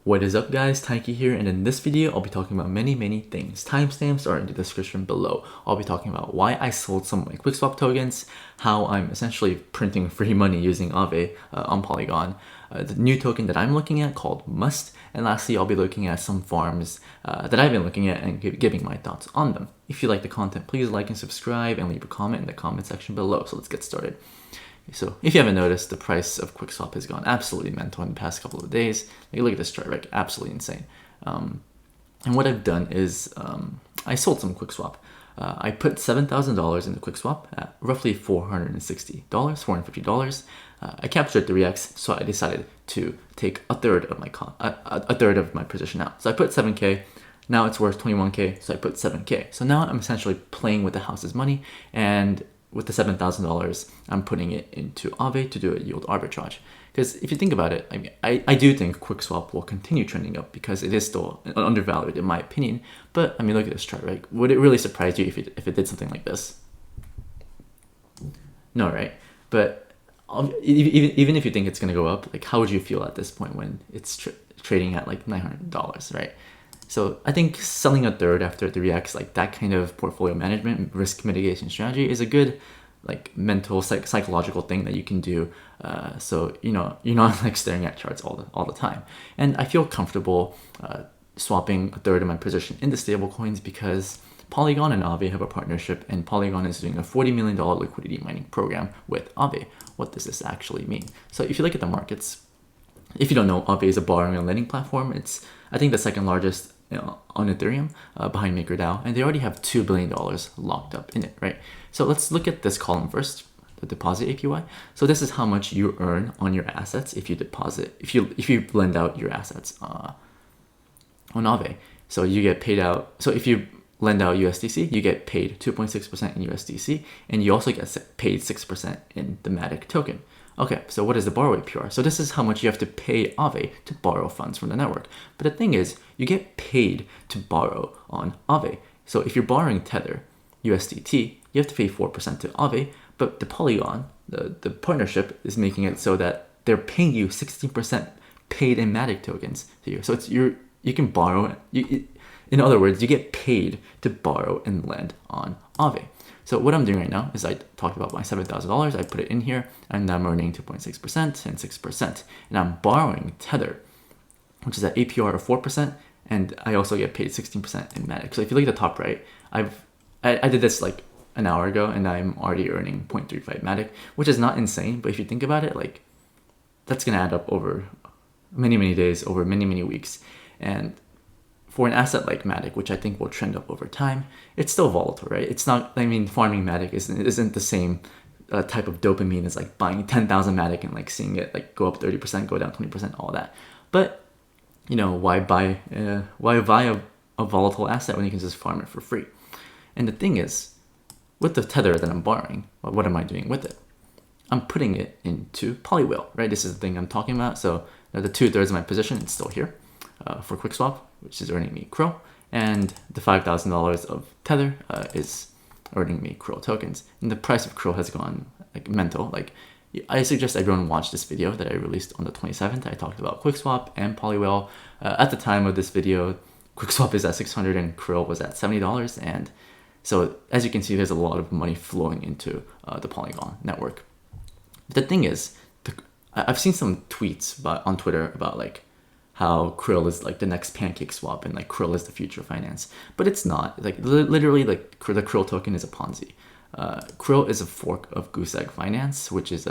What is up guys, Taiki here, and in this video I'll be talking about many things. Timestamps are in the description below. I'll be talking about why I sold some of my Quickswap tokens, how I'm essentially printing free money using AAVE on Polygon, the new token that I'm looking at called Must, and lastly I'll be looking at some farms that I've been looking at and giving my thoughts on them. If you like the content, please like and subscribe and leave a comment in the comment section below. So let's get started. So if you haven't noticed, the price of Quickswap has gone absolutely mental in the past couple of days. Like, look at this chart, right? Absolutely insane. And what I've done is I sold some Quickswap. I put $7,000 into Quickswap at roughly $460, $450. I captured 3x, so I decided to take a third of my position out. So I put 7K. Now it's worth 21K, so I put 7K. So now I'm essentially playing with the house's money, and with the $7,000, I'm putting it into AAVE to do a yield arbitrage. Because if you think about it, I mean, I do think Quickswap will continue trending up because it is still undervalued in my opinion. But I mean, look at this chart, right? Would it really surprise you if it did something like this? No, right? But even if you think it's going to go up, like how would you feel at this point when it's trading at like $900, right? So I think selling a third after 3x, like that kind of portfolio management, risk mitigation strategy is a good like mental, psychological thing that you can do. So, you know, you're not like staring at charts all the time. And I feel comfortable swapping a third of my position into stable coins because Polygon and AAVE have a partnership, and Polygon is doing a $40 million liquidity mining program with AAVE. What does this actually mean? So if you look at the markets, if you don't know, AAVE is a borrowing and lending platform. It's, I think, the second largest on Ethereum behind MakerDAO, and they already have $2 billion locked up in it, right? So let's look at this column first, the deposit APY. So this is how much you earn on your assets if you deposit, if you lend out your assets on AAVE. So you get paid out. So if you lend out USDC, you get paid 2.6% in USDC, and you also get paid 6% in the Matic token. Okay, so what is the borrow APR? So this is how much you have to pay AAVE to borrow funds from the network. But the thing is, you get paid to borrow on AAVE. So if you're borrowing Tether, USDT, you have to pay 4% to AAVE, but the Polygon, the partnership is making it so that they're paying you 16% paid in Matic tokens to you. So it's you can borrow, in other words, you get paid to borrow and lend on AAVE. So what I'm doing right now is I talked about my $7,000, I put it in here, and I'm earning 2.6% and 6%. And I'm borrowing Tether, which is at APR of 4%, and I also get paid 16% in Matic. So if you look at the top right, I did this like an hour ago, and I'm already earning 0.35 Matic, which is not insane, but if you think about it, like that's gonna add up over many days, over many weeks. And for an asset like Matic, which I think will trend up over time, it's still volatile, right? It's not, I mean, farming Matic isn't the same type of dopamine as like buying 10,000 Matic and like seeing it like go up 30%, go down 20%, all that. But, you know, why buy a volatile asset when you can just farm it for free? And the thing is, with the Tether that I'm borrowing, what am I doing with it? I'm putting it into Polywhale, right? This is the thing I'm talking about. So the 2/3 of my position is still here. For Quickswap, which is earning me KRILL, and the $5,000 of Tether is earning me KRILL tokens. And the price of KRILL has gone like mental. Like, I suggest everyone watch this video that I released on the 27th. I talked about Quickswap and Polywhale. At the time of this video, Quickswap is at $600 and KRILL was at $70. And so as you can see, there's a lot of money flowing into the Polygon network. But the thing is, I've seen some tweets on Twitter about like how KRILL is like the next pancake swap and like KRILL is the future of finance, but it's not. Like literally, like the KRILL token is a Ponzi. KRILL is a fork of Goose Egg Finance, which is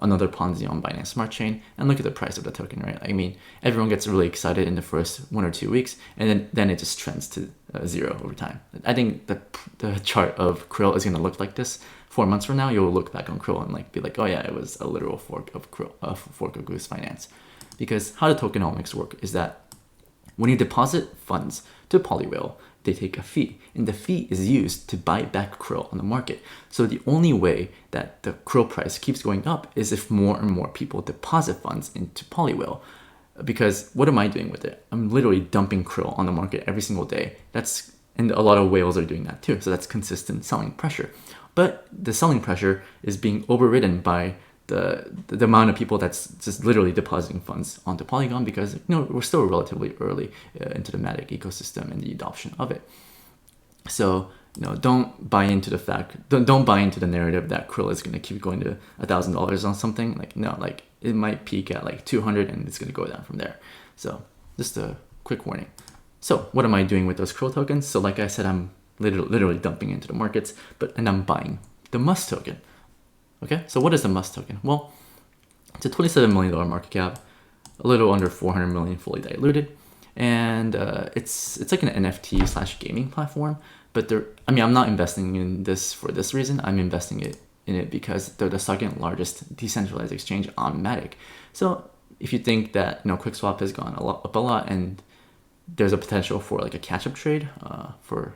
another Ponzi on Binance Smart Chain. And look at the price of the token, right? I mean, everyone gets really excited in the first 1 or 2 weeks, and then it just trends to zero over time. I think the chart of KRILL is gonna look like this. 4 months from now, you'll look back on KRILL and like be like, oh yeah, it was a literal fork of KRILL, a fork of Goose Finance. Because how the tokenomics work is that when you deposit funds to Polywhale, they take a fee, and the fee is used to buy back KRILL on the market. So the only way that the KRILL price keeps going up is if more and more people deposit funds into Polywhale. Because what am I doing with it? I'm literally dumping KRILL on the market every single day. And a lot of whales are doing that too. So that's consistent selling pressure. But the selling pressure is being overridden by the amount of people that's just literally depositing funds onto Polygon, because we're still relatively early into the Matic ecosystem and the adoption of it. So don't buy into the fact, don't buy into the narrative that KRILL is going to keep going to $1,000 on something. Like, no, like it might peak at like 200 and it's going to go down from there. So just a quick warning. So what am I doing with those KRILL tokens? So like I said, I'm literally dumping into the markets, and I'm buying the Must token. Okay, so what is the Must token? Well, it's a $27 million market cap, a little under 400 million fully diluted, and it's like an NFT / gaming platform. But I'm not investing in this for this reason. I'm investing in it because they're the second largest decentralized exchange on Matic. So if you think that Quickswap has gone up a lot and there's a potential for like a catch-up trade for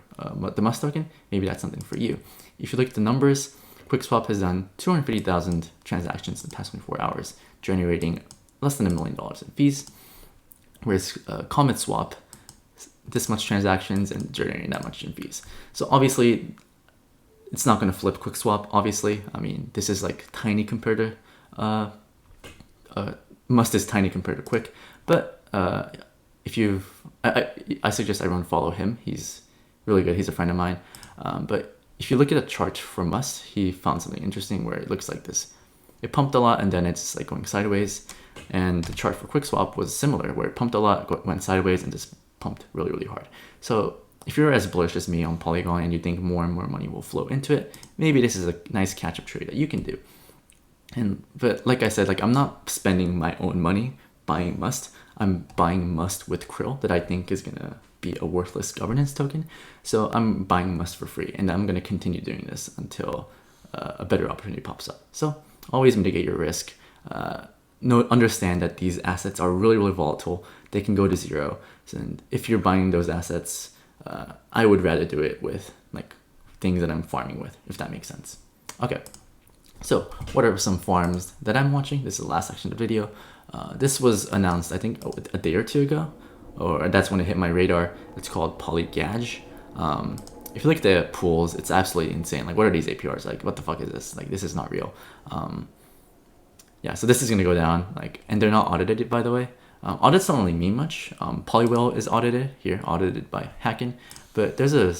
the Must token, maybe that's something for you. If you look at the numbers, Quickswap has done 250,000 transactions in the past 24 hours, generating less than $1 million in fees, whereas Cometh swap, this much transactions and generating that much in fees. So obviously, it's not going to flip Quickswap. Obviously, I mean, this is like tiny compared to Must is tiny compared to Quick, but I suggest everyone follow him. He's really good. He's a friend of mine. But if you look at a chart for Must, he found something interesting where it looks like this. It pumped a lot and then it's like going sideways. And the chart for Quickswap was similar, where it pumped a lot, went sideways, and just pumped really, really hard. So if you're as bullish as me on Polygon and you think more and more money will flow into it, maybe this is a nice catch-up trade that you can do. But like I said, like I'm not spending my own money buying Must. I'm buying Must with KRILL that I think is gonna be a worthless governance token. So I'm buying Must for free, and I'm gonna continue doing this until a better opportunity pops up. So always mitigate your risk. Understand that these assets are really, really volatile. They can go to zero. And if you're buying those assets, I would rather do it with like things that I'm farming with, if that makes sense. Okay. So what are some farms that I'm watching? This is the last section of the video. This was announced, I think, a day or two ago, or that's when it hit my radar. It's called Polygaj. If you look at the pools, it's absolutely insane. Like, what are these APRs? Like, what the fuck is this? Like, this is not real. Yeah, so this is gonna go down. Like, and they're not audited, by the way. Audits don't really mean much. Polywhale is audited by Hacken, but there's a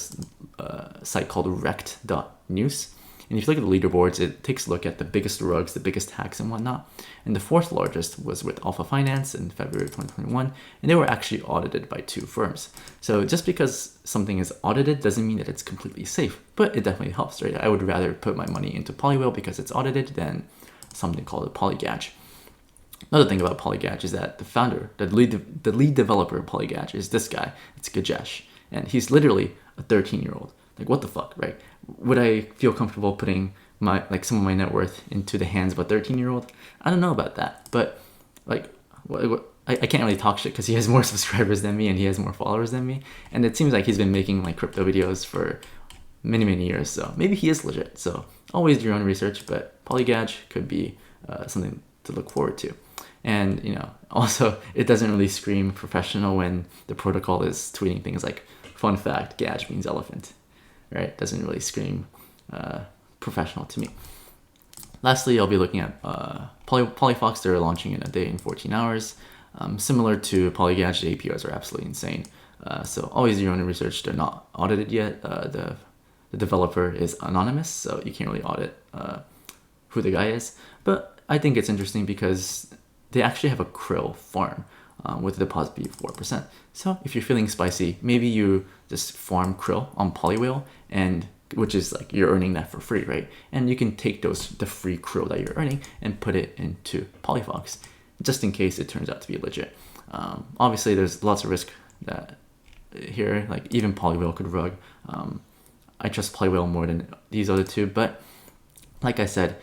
site called rect.news. And if you look at the leaderboards, it takes a look at the biggest rugs, the biggest hacks and whatnot. And the fourth largest was with Alpha Finance in February 2021, and they were actually audited by 2 firms. So just because something is audited doesn't mean that it's completely safe, but it definitely helps, right? I would rather put my money into Polywhale because it's audited than something called a Polygaj. Another thing about Polygaj is that the founder, the lead developer of Polygaj is this guy. It's Gajesh, and he's literally a 13-year-old. Like, what the fuck, right? Would I feel comfortable putting some of my net worth into the hands of a 13-year-old? I don't know about that, but like, I can't really talk shit because he has more subscribers than me and he has more followers than me, and it seems like he's been making like crypto videos for many years, so maybe he is legit. So always do your own research, but Polygaj could be something to look forward to. And also, it doesn't really scream professional when the protocol is tweeting things like, fun fact, Gaj means elephant, right? Doesn't really scream professional to me. Lastly, I'll be looking at Polyfox. They're launching in a day in 14 hours. Similar to Polygaj, the APRs are absolutely insane. So always do your own research. They're not audited yet. The developer is anonymous, so you can't really audit who the guy is. But I think it's interesting because they actually have a KRILL farm with a deposit fee of 4%. So if you're feeling spicy, maybe you just farm KRILL on Polywhale, and which is like you're earning that for free, right? And you can take the free KRILL that you're earning and put it into Polyfox, just in case it turns out to be legit. Obviously, there's lots of risk that here, like even Polywhale could rug. I trust Polywhale more than these other two, but like I said,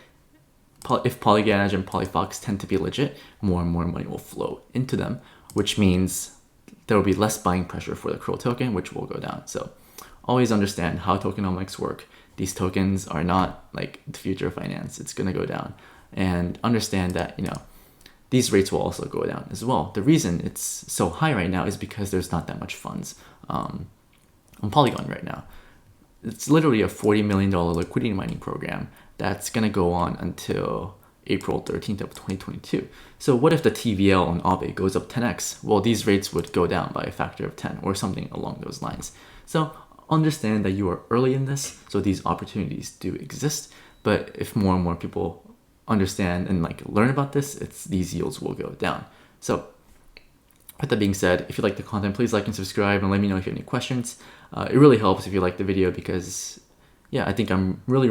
if Polygaj and Polyfox tend to be legit, more and more money will flow into them, which means there will be less buying pressure for the KRILL token, which will go down. So always understand how tokenomics work. These tokens are not like the future of finance. It's going to go down. And understand that, these rates will also go down as well. The reason it's so high right now is because there's not that much funds on Polygon right now. It's literally a $40 million liquidity mining program that's going to go on until April 13th of 2022. So what if the TVL on AAVE goes up 10x? Well, these rates would go down by a factor of 10 or something along those lines. So understand that you are early in this, so these opportunities do exist. But if more and more people understand and like learn about this, these yields will go down. So with that being said, if you like the content, please like and subscribe, and let me know if you have any questions. It really helps if you like the video, because yeah, I think I'm really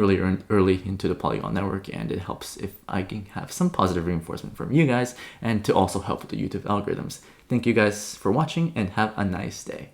early into the Polygon network, and it helps if I can have some positive reinforcement from you guys, and to also help with the YouTube algorithms. Thank you guys for watching, and have a nice day.